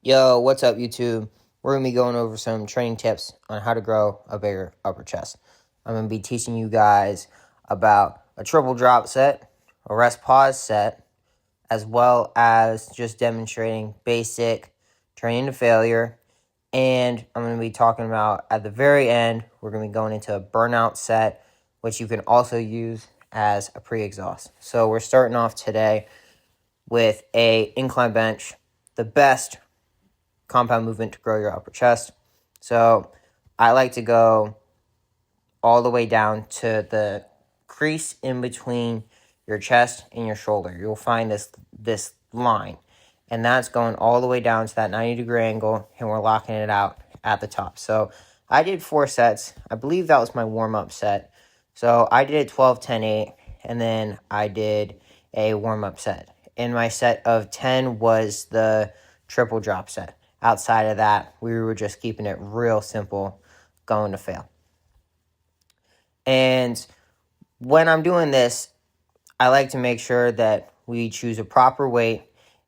Yo, what's up, YouTube? We're going to be going over some training tips on how to grow a bigger upper chest. I'm going to be teaching you guys about a triple drop set, a rest pause set, as well as just demonstrating basic training to failure. And I'm going to be talking about, at the very end, we're going to be going into a burnout set, which you can also use as a pre-exhaust. So we're starting off today with a incline bench, the best compound movement to grow your upper chest. So I like to go all the way down to the crease in between your chest and your shoulder. You'll find this line, and that's going all the way down to that 90-degree angle, and we're locking it out at the top. So I did 4 sets. I believe that was my warm-up set. So I did 12, 10, 8, and then I did a warm-up set. And my set of 10 was the triple drop set. Outside of that, we were just keeping it real simple, going to fail. And when I'm doing this, I like to make sure that we choose a proper weight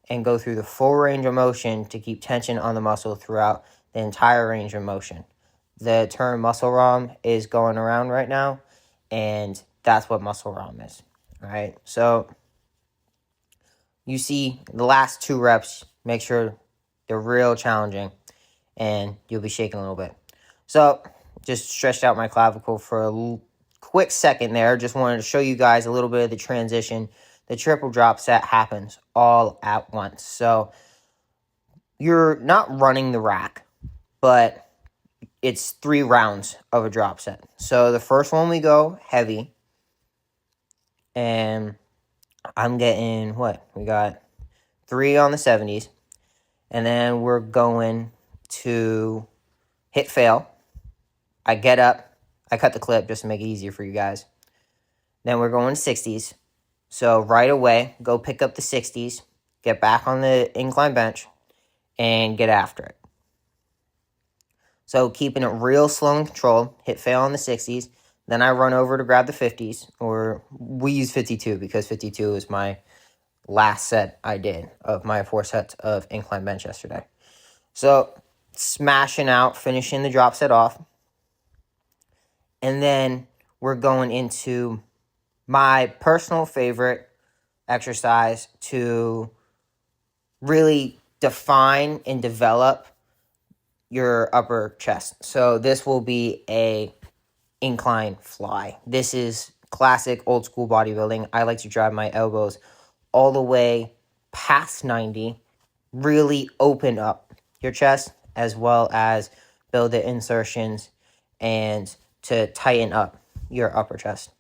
and go through the full range of motion to keep tension on the muscle throughout the entire range of motion. The term muscle ROM is going around right now, and that's what muscle ROM is. All right, so you see the last 2 reps, make sure they're real challenging, and you'll be shaking a little bit. So just stretched out my clavicle for a quick second there. Just wanted to show you guys a little bit of the transition. The triple drop set happens all at once. So you're not running the rack, but it's 3 rounds of a drop set. So the first one we go heavy, and I'm getting, we got 3 on the 70s. And then we're going to hit fail. I get up. I cut the clip just to make it easier for you guys. Then we're going to 60s. So right away, go pick up the 60s, get back on the incline bench, and get after it. So keeping it real slow and controlled, hit fail on the 60s. Then I run over to grab the 50s, or we use 52 because 52 is my last set I did of my 4 sets of incline bench yesterday. So smashing out, finishing the drop set off. And then we're going into my personal favorite exercise to really define and develop your upper chest. So this will be a incline fly. This is classic old school bodybuilding. I like to drive my elbows all the way past 90, really open up your chest, as well as build the insertions and to tighten up your upper chest.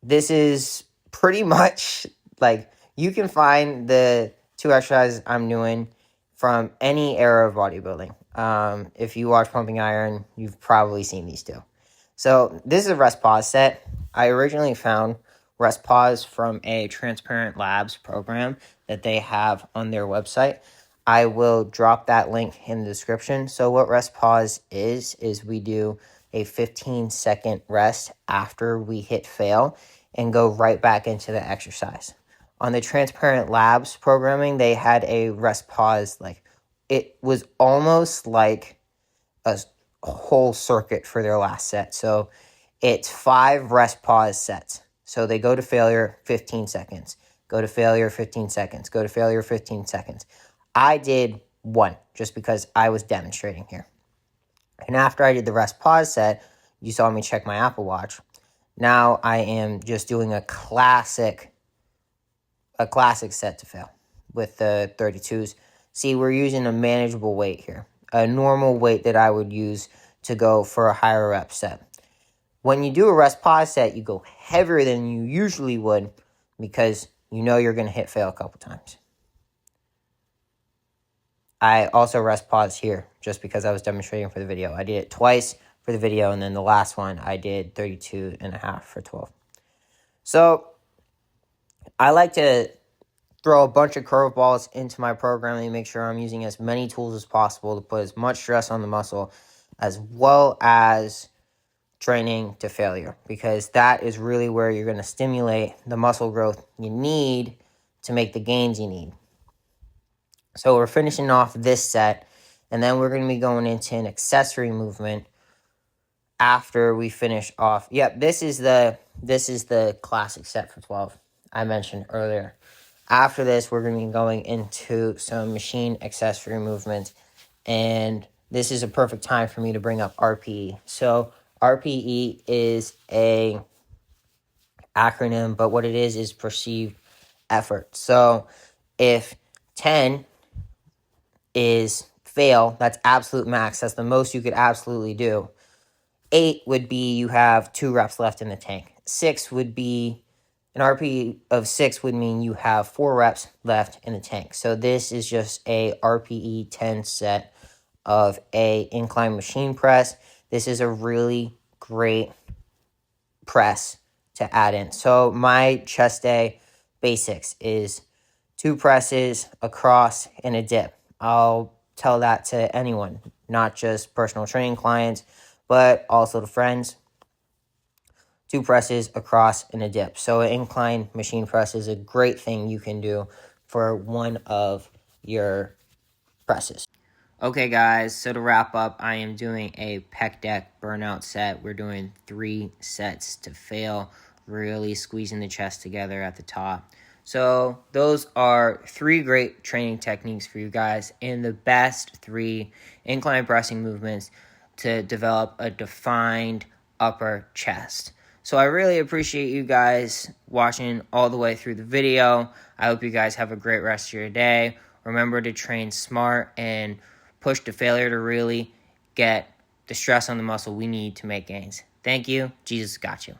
This is pretty much like, you can find the 2 exercises I'm doing from any era of bodybuilding. If you watch Pumping Iron, you've probably seen these 2. So this is a rest pause set. I originally found rest pause from a Transparent Labs program that they have on their website. I will drop that link in the description. So what rest pause is we do a 15-second rest after we hit fail and go right back into the exercise. On the Transparent Labs programming, they had a rest pause, like it was almost like a whole circuit for their last set. So it's 5 rest pause sets. So they go to failure 15 seconds, go to failure 15 seconds, go to failure 15 seconds. I did 1 just because I was demonstrating here. And after I did the rest pause set, you saw me check my Apple Watch. Now I am just doing a classic set to fail with the 32s. See, we're using a manageable weight here, a normal weight that I would use to go for a higher rep set. When you do a rest pause set, you go heavier than you usually would because you know you're going to hit fail a couple times. I also rest pause here just because I was demonstrating for the video. I did it twice for the video, and then the last one I did 32.5 for 12. So I like to throw a bunch of curveballs into my programming and make sure I'm using as many tools as possible to put as much stress on the muscle, as well as training to failure, because that is really where you're going to stimulate the muscle growth you need to make the gains you need. So we're finishing off this set, and then we're going to be going into an accessory movement after we finish off. Yep, this is the classic set for 12 I mentioned earlier. After this, we're going to be going into some machine accessory movements, and this is a perfect time for me to bring up RPE. So RPE is a acronym, but what it is perceived effort. So if 10 is fail, that's absolute max. That's the most you could absolutely do. 8 would be you have 2 reps left in the tank. 6 would be an RPE of 6 would mean you have 4 reps left in the tank. So this is just a RPE 10 set of a incline machine press. This is a really great press to add in. So my chest day basics is 2 presses, a cross, and a dip. I'll tell that to anyone, not just personal training clients, but also to friends. 2 presses, a cross, and a dip. So an incline machine press is a great thing you can do for one of your presses. Okay, guys, so to wrap up, I am doing a pec deck burnout set. We're doing 3 sets to fail, really squeezing the chest together at the top. So those are 3 great training techniques for you guys, and the best 3 incline pressing movements to develop a defined upper chest. So I really appreciate you guys watching all the way through the video. I hope you guys have a great rest of your day. Remember to train smart and push to failure to really get the stress on the muscle we need to make gains. Thank you. Jesus got you.